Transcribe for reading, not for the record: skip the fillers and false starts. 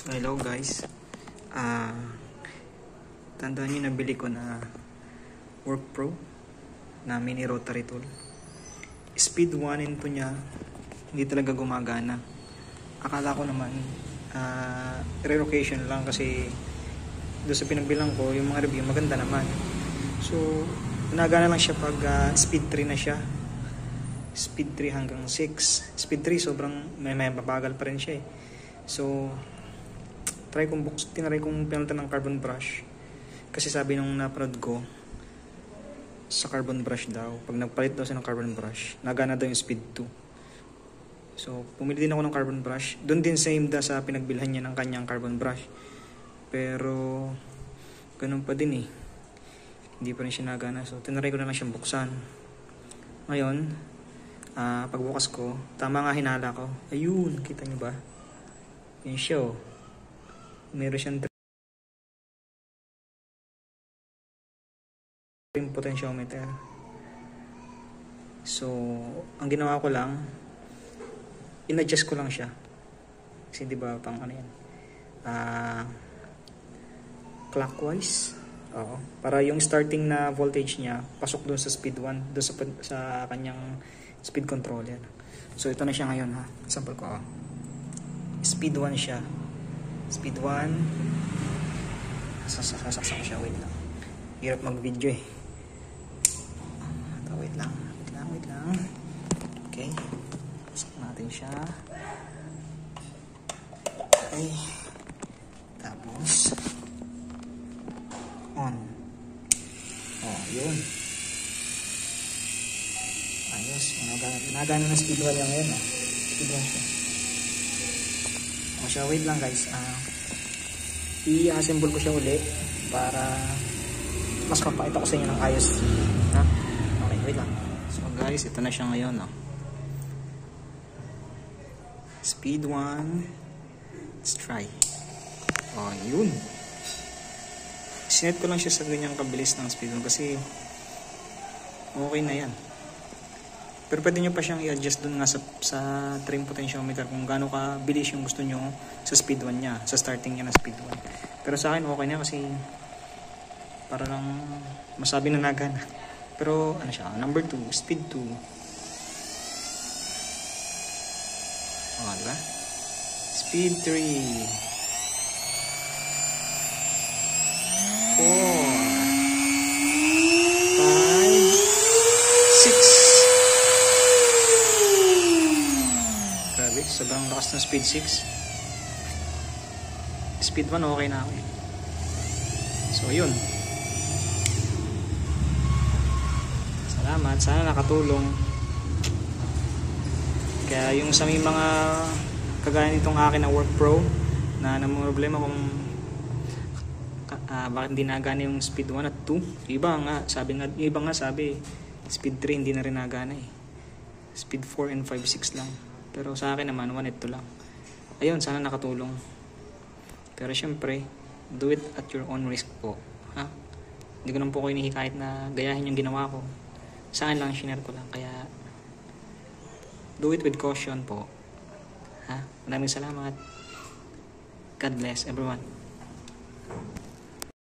Hello guys. Tandaan nyo nabili ko na WorkPro na mini rotary tool. Speed 1 into niya, hindi talaga gumagana. Akala ko naman relocation lang kasi doon sa pinagbilang ko, yung mga review maganda naman. So, nagana lang siya pag speed 3 na siya. Speed 3 hanggang 6. Speed 3 sobrang may babagal pa rin siya eh. So, tinry kong pinalitan ng carbon brush. Kasi sabi nung napanood ko, sa carbon brush daw, pag nagpalit daw siya ng carbon brush, nagana daw yung speed 2. So, pumili din ako ng carbon brush. Doon din same da sa pinagbilhan niya ng kanyang carbon brush. Pero, ganun pa din eh. Hindi pa rin siya nagana. So, tinry ko na lang siyang buksan. Ngayon, pagbukas ko, tama nga hinala ko. Ayun, kita nyo ba? Yun siya oh. Meron siyang trim potentiometer. So, ang ginawa ko lang, in-adjust ko lang siya. Kasi di ba pang ano yan? Clockwise. Oo. Para yung starting na voltage niya, pasok doon sa speed 1, doon sa kanyang speed controller. So, ito na siya ngayon ha. Sample ko. Speed 1 siya. Speed 1. Sasaksak ko siya. Wait lang. Hirap mag-video eh. Wait lang. Okay. Pasok natin siya. Okay. Tapos on. Oh, yun. Ayos. Nagana na speed 1 yan ngayon. Speed 1 siya. O siya, wait lang guys. I-assemble ko siya uli para mas mapakita ko sa inyo ng ayos. Ha? Okay, wait lang. So guys, ito na siya ngayon. No? Speed 1. Let's try. O, yun. Sinet ko lang siya sa ganyang kabilis ng speed 1 kasi okay na yan. Pero pwede nyo pa siyang i-adjust dun nga sa trim potentiometer kung gaano ka bilis yung gusto nyo sa speed 1 niya, sa starting niya na speed 1. Pero sa akin okay na kasi para lang masabi na nagana. Pero ano siya, number 2, speed 2. O, diba? Speed 3. 4. 5. 6. Sobrang lakas ng speed 6. Speed 1 okay na ako eh. So yun. Salamat. Sana nakatulong. Kaya yung sa may mga kagaya nitong akin na WorkPro na namang problema kung bakit hindi nagana yung speed 1 at 2. Iba nga sabi speed 3 hindi na rin nagana eh. Speed 4 and 5, 6 lang. Pero sa akin naman, 1 at 2 lang. Ayun, sana nakatulong. Pero syempre, do it at your own risk po. Ha? Hindi ko naman po kayo hinihikayat na gayahin yung ginawa ko. Sa akin lang, share ko lang. Kaya, do it with caution po. Ha? Maraming salamat. God bless everyone.